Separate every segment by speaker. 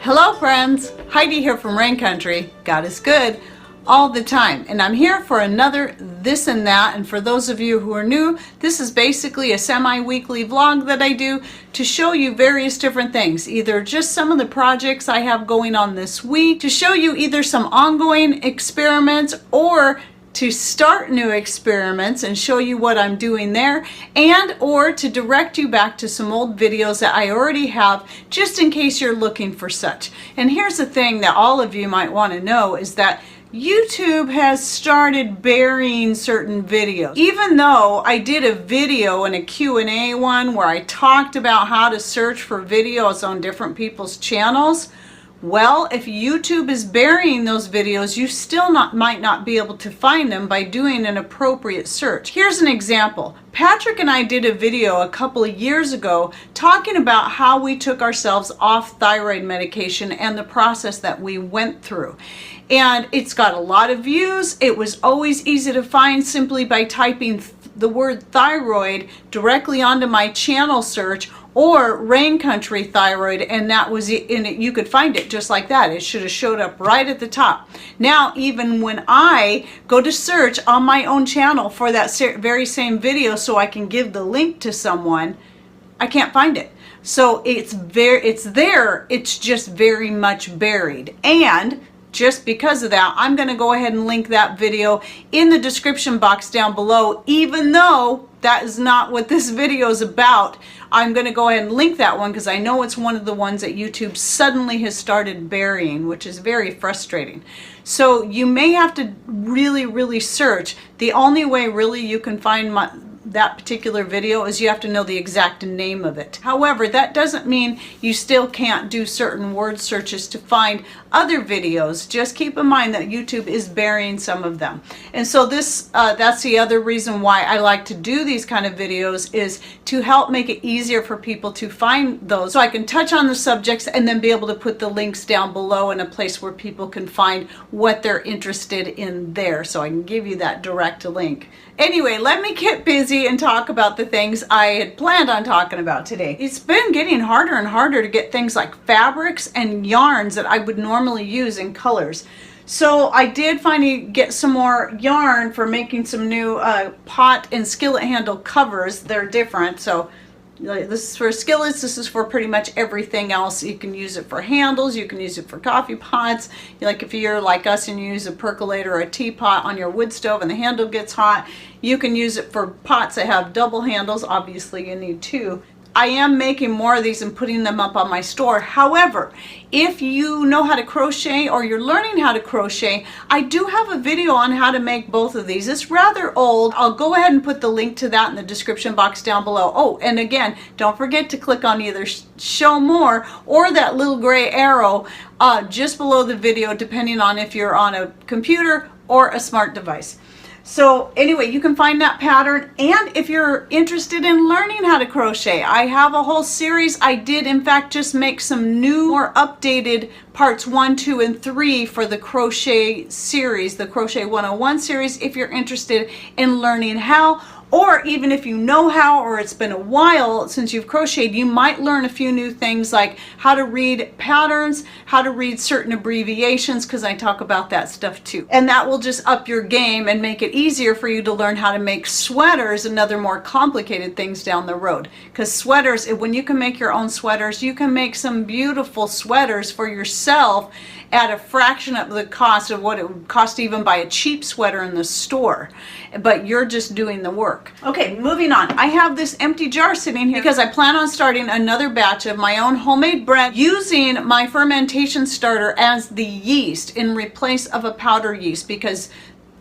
Speaker 1: Hello friends, Heidi here from Rain Country. God is good all the time, and I'm here for another this and that. And for those of you who are new, this is basically a semi-weekly vlog that I do to show you various different things, either just some of the projects I have going on this week, to show you either some ongoing experiments or to start new experiments and show you what I'm doing there, and or to direct you back to some old videos that I already have, just in case you're looking for such. And here's the thing that all of you might want to know is that YouTube has started burying certain videos. Even though I did a video and a Q&A one where I talked about how to search for videos on different people's channels, well, if YouTube is burying those videos, you still might not be able to find them by doing an appropriate search. Here's an example. Patrick and I did a video a couple of years ago talking about how we took ourselves off thyroid medication and the process that we went through. And it's got a lot of views. It was always easy to find simply by typing the word thyroid directly onto my channel search, or Rain Country Thyroid, and that was in it. You could find it just like that. It should have showed up right at the top. Now, even when I go to search on my own channel for that very same video so I can give the link to someone, I can't find it. So it's there, it's just very much buried. And just because of that, I'm going to go ahead and link that video in the description box down below, even though that is not what this video is about. I'm going to go ahead and link that one because I know it's one of the ones that YouTube suddenly has started burying, which is very frustrating. So you may have to really search. The only way really you can find that particular video is you have to know the exact name of it. However, that doesn't mean you still can't do certain word searches to find other videos. Just keep in mind that YouTube is burying some of them. And so that's the other reason why I like to do these kind of videos, is to help make it easier for people to find those. So I can touch on the subjects and then be able to put the links down below in a place where people can find what they're interested in there. So I can give you that direct link. Anyway, let me get busy and talk about the things I had planned on talking about today. It's been getting harder and harder to get things like fabrics and yarns that I would normally use in colors. So I did finally get some more yarn for making some new pot and skillet handle covers. They're different. So this is for skillets. This is for pretty much everything else. You can use it for handles. You can use it for coffee pots. Like if you're like us and you use a percolator or a teapot on your wood stove and the handle gets hot, you can use it for pots that have double handles. Obviously you need two. I am making more of these and putting them up on my store. However, if you know how to crochet or you're learning how to crochet, I do have a video on how to make both of these. It's rather old. I'll go ahead and put the link to that in the description box down below. Oh, and again, don't forget to click on either show more or that little gray arrow just below the video, depending on if you're on a computer or a smart device. So anyway, you can find that pattern, and if you're interested in learning how to crochet, I have a whole series. I did in fact just make some new, more updated parts 1, 2, and 3 for the crochet series, the Crochet 101 series, if you're interested in learning how. Or even if you know how, or it's been a while since you've crocheted, you might learn a few new things like how to read patterns, how to read certain abbreviations, because I talk about that stuff too. And that will just up your game and make it easier for you to learn how to make sweaters and other more complicated things down the road. Because sweaters, when you can make your own sweaters, you can make some beautiful sweaters for yourself at a fraction of the cost of what it would cost to even buy a cheap sweater in the store. But you're just doing the work. Okay, moving on. I have this empty jar sitting here because I plan on starting another batch of my own homemade bread using my fermentation starter as the yeast in place of a powder yeast, because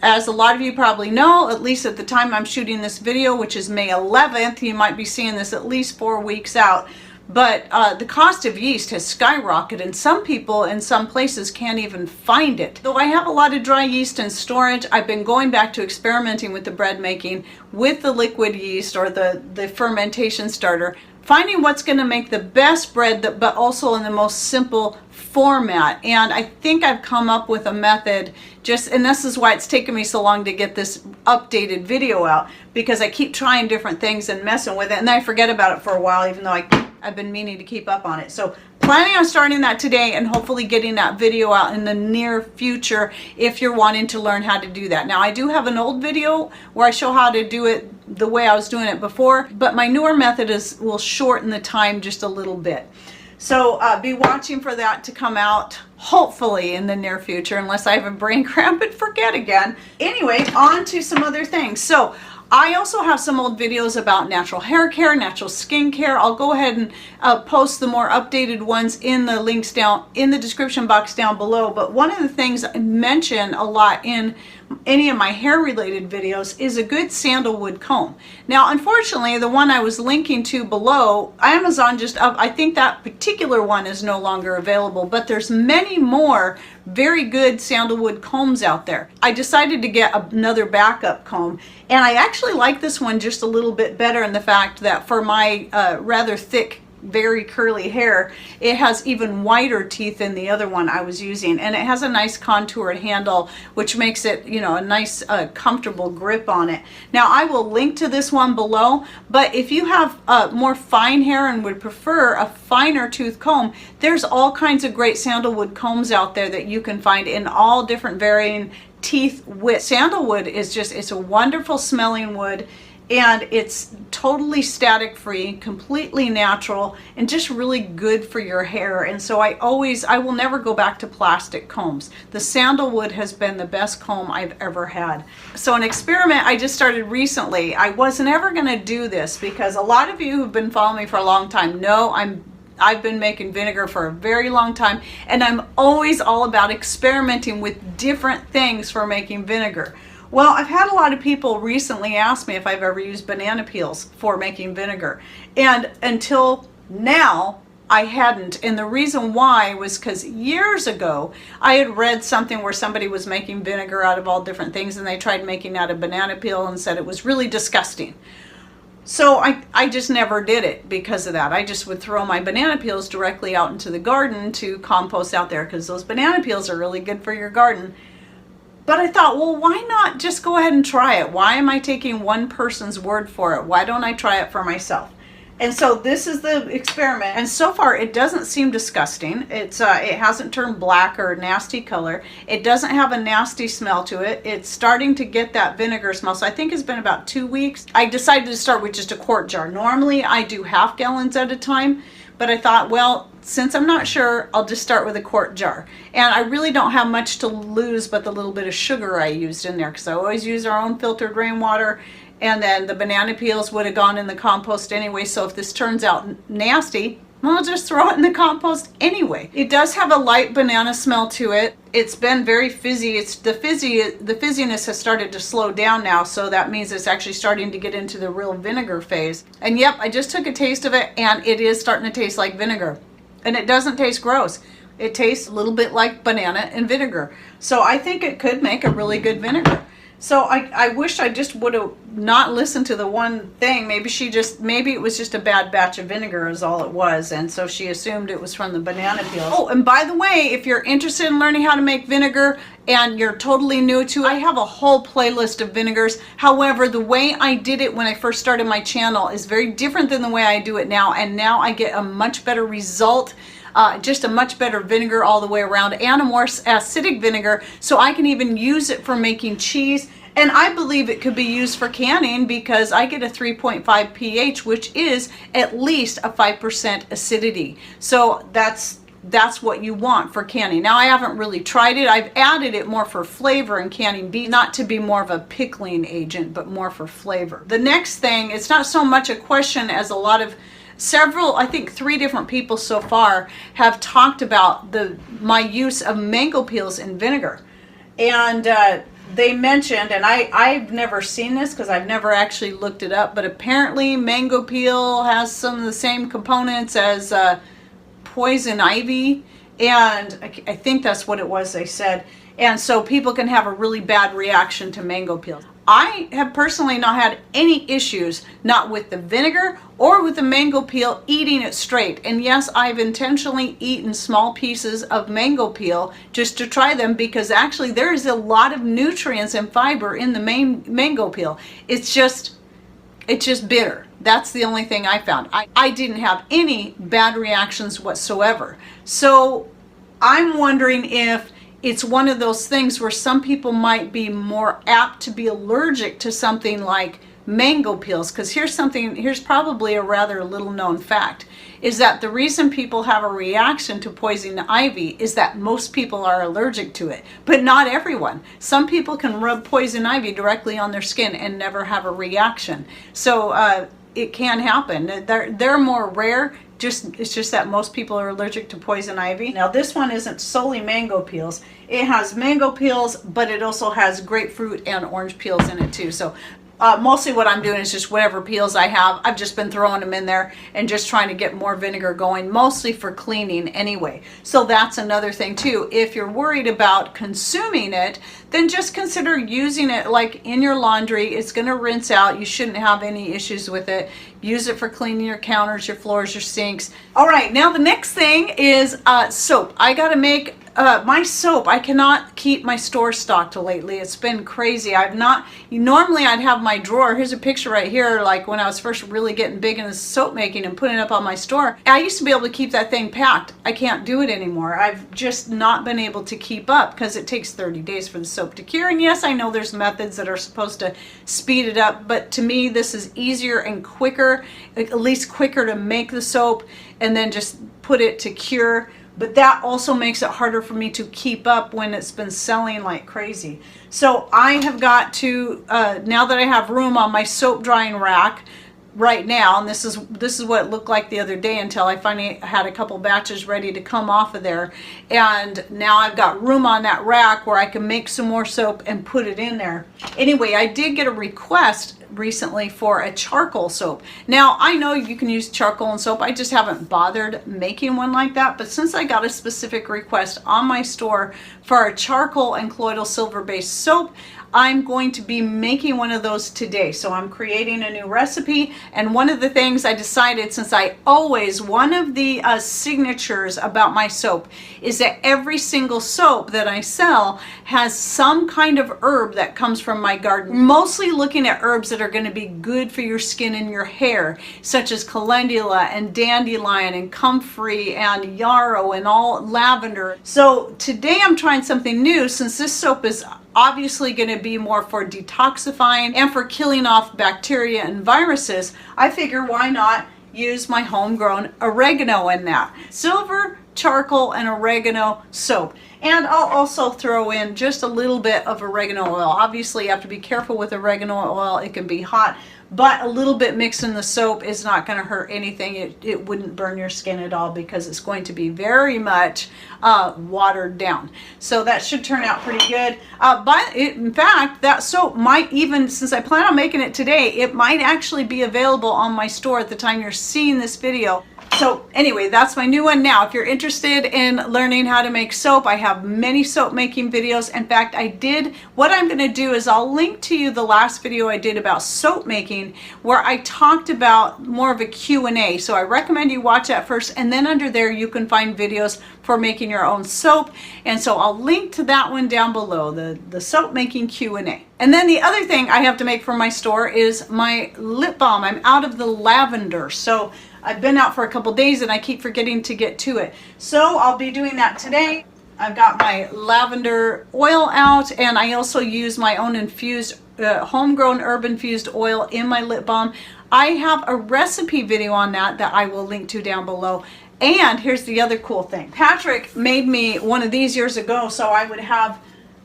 Speaker 1: as a lot of you probably know, at least at the time I'm shooting this video, which is May 11th, you might be seeing this at least 4 weeks out. But the cost of yeast has skyrocketed, and some people in some places can't even find it. Though I have a lot of dry yeast in storage, I've been going back to experimenting with the bread making with the liquid yeast or the fermentation starter, finding what's going to make the best bread, but also in the most simple format. And I think I've come up with a method, and this is why it's taken me so long to get this updated video out, because I keep trying different things and messing with it, and then I forget about it for a while, even though I've been meaning to keep up on it. So planning on starting that today and hopefully getting that video out in the near future if you're wanting to learn how to do that. Now, I do have an old video where I show how to do it the way I was doing it before, but my newer method will shorten the time just a little bit. So be watching for that to come out hopefully in the near future, unless I have a brain cramp and forget again. Anyway, on to some other things. So I also have some old videos about natural hair care, natural skin care. I'll go ahead and post the more updated ones in the links down in the description box down below. But one of the things I mention a lot in any of my hair related videos is a good sandalwood comb. Now, unfortunately, the one I was linking to below, Amazon just up, I think that particular one is no longer available, but there's many more very good sandalwood combs out there. I decided to get another backup comb, and I actually like this one just a little bit better in the fact that for my rather thick, very curly hair, it has even wider teeth than the other one I was using, and it has a nice contoured handle, which makes it, you know, a nice comfortable grip on it. Now, I will link to this one below, but if you have more fine hair and would prefer a finer tooth comb, there's all kinds of great sandalwood combs out there that you can find in all different varying teeth widths. Sandalwood is just, it's a wonderful smelling wood, and it's totally static free, completely natural, and just really good for your hair. And so I will never go back to plastic combs. The sandalwood has been the best comb I've ever had. So an experiment I just started recently, I wasn't ever gonna do this because a lot of you who've been following me for a long time know I've been making vinegar for a very long time, and I'm always all about experimenting with different things for making vinegar. Well, I've had a lot of people recently ask me if I've ever used banana peels for making vinegar. And until now, I hadn't. And the reason why was because years ago, I had read something where somebody was making vinegar out of all different things, and they tried making out of banana peel and said it was really disgusting. So I just never did it because of that. I just would throw my banana peels directly out into the garden to compost out there, because those banana peels are really good for your garden. But I thought, well, why not just go ahead and try it? Why am I taking one person's word for it? Why don't I try it for myself? And so this is the experiment. And so far, it doesn't seem disgusting. It hasn't turned black or a nasty color. It doesn't have a nasty smell to it. It's starting to get that vinegar smell. So I think it's been about 2 weeks. I decided to start with just a quart jar. Normally, I do half gallons at a time. But I thought, well, since I'm not sure, I'll just start with a quart jar. And I really don't have much to lose but the little bit of sugar I used in there, because I always use our own filtered rainwater, and then the banana peels would have gone in the compost anyway. So if this turns out nasty, I'll just throw it in the compost anyway. It does have a light banana smell to it. It's been very fizzy. The fizziness has started to slow down now, so that means it's actually starting to get into the real vinegar phase. And yep, I just took a taste of it, and it is starting to taste like vinegar. And it doesn't taste gross. It tastes a little bit like banana and vinegar. So I think it could make a really good vinegar. So I wish I just would have not listened to the one thing. Maybe it was just a bad batch of vinegar is all it was. And so she assumed it was from the banana peels. Oh, and by the way, if you're interested in learning how to make vinegar and you're totally new to it, I have a whole playlist of vinegars. However, the way I did it when I first started my channel is very different than the way I do it now. And now I get a much better result. Just a much better vinegar all the way around, and a more acidic vinegar, so I can even use it for making cheese. And I believe it could be used for canning, because I get a 3.5 pH, which is at least a 5% acidity. So that's what you want for canning. Now, I haven't really tried it. I've added it more for flavor in canning beets, not to be more of a pickling agent, but more for flavor. The next thing, it's not so much a question as I think 3 different people so far have talked about my use of mango peels in vinegar. And they mentioned, and I've never seen this because I've never actually looked it up, but apparently mango peel has some of the same components as poison ivy. And I think that's what it was they said. And so people can have a really bad reaction to mango peels. I have personally not had any issues, not with the vinegar or with the mango peel, eating it straight. And yes, I've intentionally eaten small pieces of mango peel just to try them, because actually there is a lot of nutrients and fiber in the mango peel. It's just, It's just bitter. That's the only thing I found. I didn't have any bad reactions whatsoever. So I'm wondering if it's one of those things where some people might be more apt to be allergic to something like mango peels. Because here's probably a rather little known fact, is that the reason people have a reaction to poison ivy is that most people are allergic to it, but not everyone. Some people can rub poison ivy directly on their skin and never have a reaction. So it can happen. They're more rare. It's just that most people are allergic to poison ivy. Now this one isn't solely mango peels. It has mango peels, but it also has grapefruit and orange peels in it too. So mostly what I'm doing is just whatever peels I have, I've just been throwing them in there and just trying to get more vinegar going, mostly for cleaning anyway. So that's another thing too. If you're worried about consuming it, then just consider using it like in your laundry. It's going to rinse out. You shouldn't have any issues with it. Use it for cleaning your counters, your floors, your sinks. All right, now the next thing is soap. I got to make my soap. I cannot keep my store stocked lately. It's been crazy. Normally I'd have my drawer. Here's a picture right here, like when I was first really getting big into soap making and putting it up on my store. I used to be able to keep that thing packed. I can't do it anymore. I've just not been able to keep up because it takes 30 days for the soap to cure. And yes, I know there's methods that are supposed to speed it up, but to me this is easier and quicker, at least quicker to make the soap and then just put it to cure. But that also makes it harder for me to keep up when it's been selling like crazy. So I have got to, now that I have room on my soap drying rack right now, and this is what it looked like the other day until I finally had a couple batches ready to come off of there. And now I've got room on that rack where I can make some more soap and put it in there. Anyway, I did get a request recently for a charcoal soap. Now I know you can use charcoal and soap. I just haven't bothered making one like that. But since I got a specific request on my store for a charcoal and colloidal silver based soap, I'm going to be making one of those today. So I'm creating a new recipe, and one of the things I decided, since one of the signatures about my soap is that every single soap that I sell has some kind of herb that comes from my garden. Mostly looking at herbs that are going to be good for your skin and your hair, such as calendula and dandelion and comfrey and yarrow and all lavender. So today I'm trying something new, since this soap is obviously going to be more for detoxifying and for killing off bacteria and viruses. I figure why not use my homegrown oregano in that. Silver, charcoal, and oregano soap. And I'll also throw in just a little bit of oregano oil. Obviously you have to be careful with oregano oil. It can be hot, but a little bit mixed in the soap is not going to hurt anything. It wouldn't burn your skin at all because it's going to be very much watered down. So that should turn out pretty good. In fact, that soap might even, since I plan on making it today, it might actually be available on my store at the time you're seeing this video. So anyway, that's my new one. Now, if you're interested in learning how to make soap, I have many soap making videos. In fact, what I'm going to do is I'll link to you the last video I did about soap making, where I talked about more of a Q&A. So I recommend you watch that first, and then under there you can find videos for making your own soap. And so I'll link to that one down below, the soap making Q&A. And then the other thing I have to make for my store is my lip balm. I'm out of the lavender. So I've been out for a couple days and I keep forgetting to get to it. So I'll be doing that today. I've got my lavender oil out, and I also use my own infused, homegrown herb infused oil in my lip balm. I have a recipe video on that I will link to down below. And here's the other cool thing. Patrick made me one of these years ago so I would have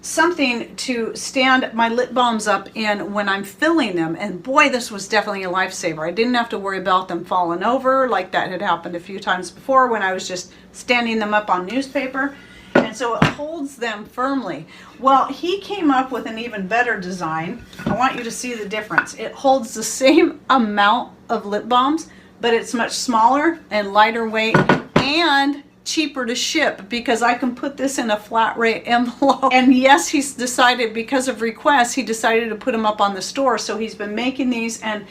Speaker 1: something to stand my lip balms up in when I'm filling them, and boy, this was definitely a lifesaver. I didn't have to worry about them falling over like that had happened a few times before when I was just standing them up on newspaper, and so it holds them firmly. Well, he came up with an even better design. I want you to see the difference. It holds the same amount of lip balms, but it's much smaller and lighter weight and cheaper to ship, because I can put this in a flat rate envelope. And yes, he's decided, because of requests, he decided to put them up on the store. So he's been making these, and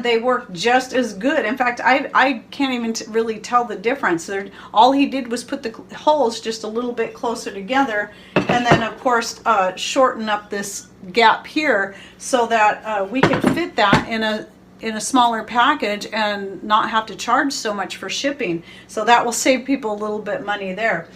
Speaker 1: they work just as good. In fact, I can't even really tell the difference. All he did was put the holes just a little bit closer together, and then of course shorten up this gap here so that we can fit that in a smaller package and not have to charge so much for shipping. So that will save people a little bit money there.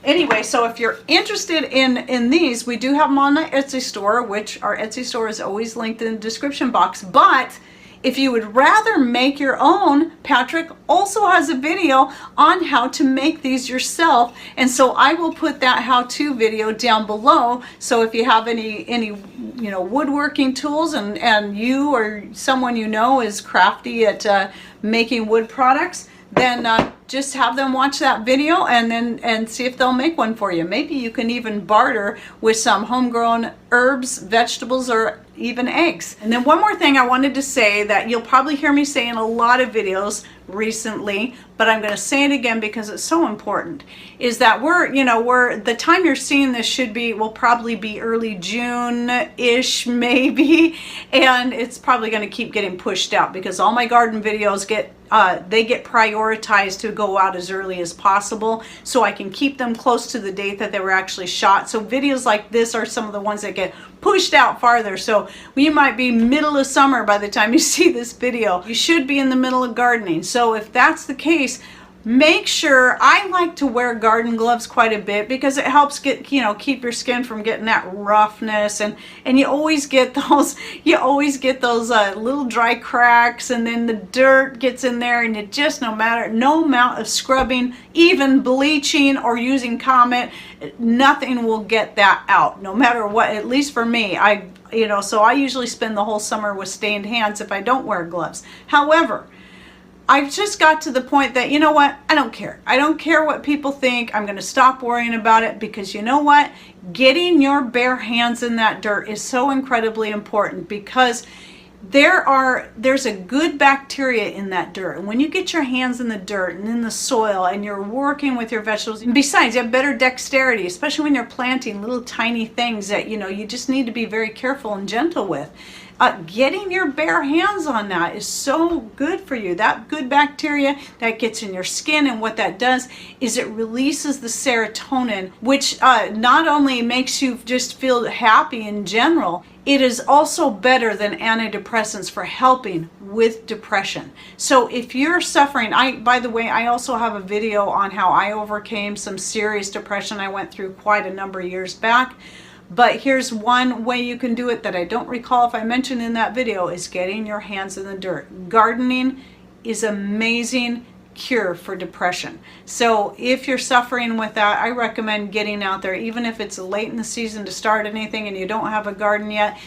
Speaker 1: Anyway, so if you're interested in these, we do have them on the Etsy store, which our Etsy store is always linked in the description box. But if you would rather make your own, Patrick also has a video on how to make these yourself. And so I will put that how-to video down below. So if you have any woodworking tools and you or someone you know is crafty at making wood products, then just have them watch that video and see if they'll make one for you. Maybe you can even barter with some homegrown herbs, vegetables, or even eggs. And then one more thing I wanted to say that you'll probably hear me say in a lot of videos recently, but I'm going to say it again because it's so important, is that we're the time you're seeing this will probably be early June-ish maybe, and it's probably going to keep getting pushed out because all my garden videos get prioritized to go out as early as possible so I can keep them close to the date that they were actually shot. So videos like this are some of the ones that get pushed out farther. So we might be middle of summer by the time you see this video. You should be in the middle of gardening. So if that's the case, make sure, I like to wear garden gloves quite a bit because it helps keep your skin from getting that roughness, and you always get those little dry cracks, and then the dirt gets in there, and it just no amount of scrubbing, even bleaching or using Comet, nothing will get that out, no matter what. At least for me, so I usually spend the whole summer with stained hands if I don't wear gloves. However, I've just got to the point that, you know what, I don't care. I don't care what people think. I'm going to stop worrying about it because you know what? Getting your bare hands in that dirt is so incredibly important because there's a good bacteria in that dirt. And when you get your hands in the dirt and in the soil and you're working with your vegetables, and besides, you have better dexterity, especially when you're planting little tiny things that, you just need to be very careful and gentle with. Getting your bare hands on that is so good for you. That good bacteria that gets in your skin, and what that does is it releases the serotonin, which not only makes you just feel happy in general, it is also better than antidepressants for helping with depression. So if you're suffering, by the way, I also have a video on how I overcame some serious depression I went through quite a number of years back. But here's one way you can do it that I don't recall if I mentioned in that video, is getting your hands in the dirt. Gardening is amazing cure for depression. So if you're suffering with that, I recommend getting out there, even if it's late in the season to start anything and you don't have a garden yet.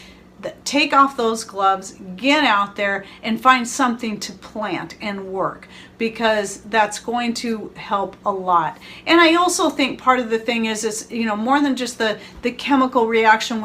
Speaker 1: Take off those gloves, get out there and find something to plant and work, because that's going to help a lot. And I also think part of the thing is more than just the chemical reaction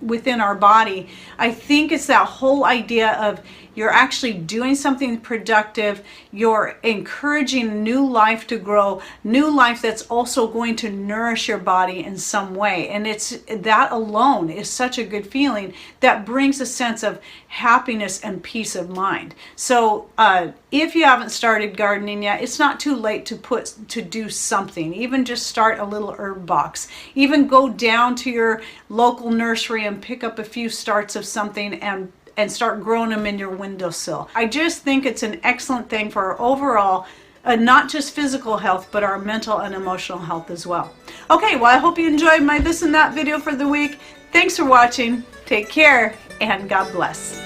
Speaker 1: within our body. I think it's that whole idea of you're actually doing something productive, you're encouraging new life to grow, new life that's also going to nourish your body in some way. And it's that alone is such a good feeling that brings a sense of happiness and peace of mind. So if you haven't started gardening yet, it's not too late to do something. Even just start a little herb box. Even go down to your local nursery and pick up a few starts of something and start growing them in your windowsill. I just think it's an excellent thing for our overall, not just physical health, but our mental and emotional health as well. Okay, well, I hope you enjoyed my this and that video for the week. Thanks for watching. Take care and God bless.